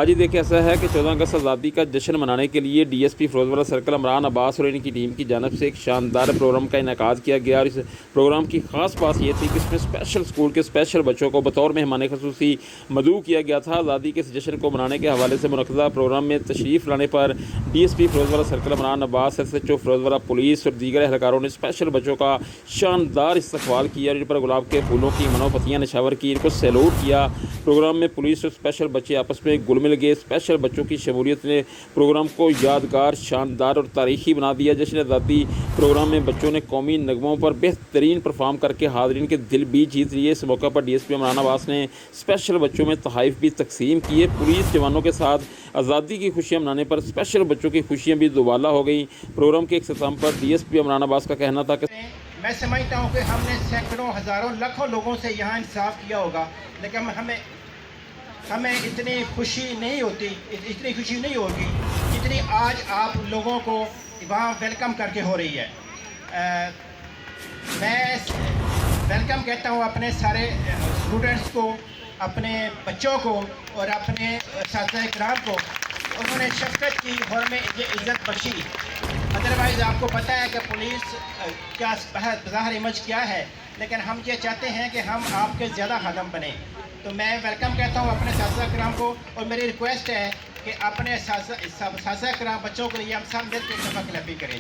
आज ही देखिए ऐसा है कि 14 अगस्त आज़ादी का जश्न मनाने के लिए डीएसपी फिरोजवाला सर्कल इमरान अब्बास और इनकी टीम की जानिब से एक शानदार प्रोग्राम का इनेकाद किया गया। और इस प्रोग्राम की ख़ास बात ये थी कि इसमें स्पेशल स्कूल के स्पेशल बच्चों को बतौर मेहमान खसूसी मदऊ किया गया था। आज़ादी के इस जश्न को मनाने के हवाले से मुनक़्क़दा प्रोग्राम में तशरीफ़ लाने पर DSP Ferozewala circle Imran Abbas, SHO Ferozewala police और दीगर एहलकारों ने स्पेशल बच्चों का शानदार इस्तकबाल किया। इन पर गुलाब के फूलों की मनोपतियाँ निछावर की, इनको सैल्यूट किया। प्रोग्राम में पुलिस और स्पेशल बच्चे आपस में घुल मिल गए। स्पेशल बच्चों की शमूलियत ने प्रोग्राम को यादगार, शानदार और तारीखी बना दिया। जश्न आज़ादी प्रोग्राम में बच्चों ने कौमी नगमों पर बेहतरीन परफॉर्म करके हाज़रीन के दिल भी जीत लिए। इस मौके पर डीएसपी इमरान अब्बास ने स्पेशल बच्चों में तोहफ़े भी तकसीम किए। पुलिस जवानों के साथ आज़ादी की खुशियाँ मनाने पर स्पेशल बच्चों की खुशियाँ भी दुबाला हो गई। प्रोग्राम के इख्तिताम पर डीएसपी इमरान अब्बास का कहना था कि मैं समझता हूँ कि हमने सैकड़ों, हज़ारों, लाखों लोगों से यहाँ इंसाफ किया होगा, लेकिन हमें इतनी खुशी नहीं होती, इतनी खुशी नहीं होगी जितनी आज आप लोगों को वहाँ वेलकम करके हो रही है। मैं वेलकम कहता हूँ अपने सारे स्टूडेंट्स को, अपने बच्चों को और अपने साथी कराम को। उन्होंने शफ़क़त की और हमें ये इज़्ज़त बख्शी। अदरवाइज़ आपको पता है कि पुलिस क्या ज़ाहिर इमेज क्या है, लेकिन हम ये चाहते हैं कि हम आपके ज़्यादा खादम बने। तो मैं वेलकम कहता हूँ अपने साथी कराम को, और मेरी रिक्वेस्ट है कि अपने साथी कराम बच्चों के लिए हम सब मिलकर सफ़ा क्लबी करें।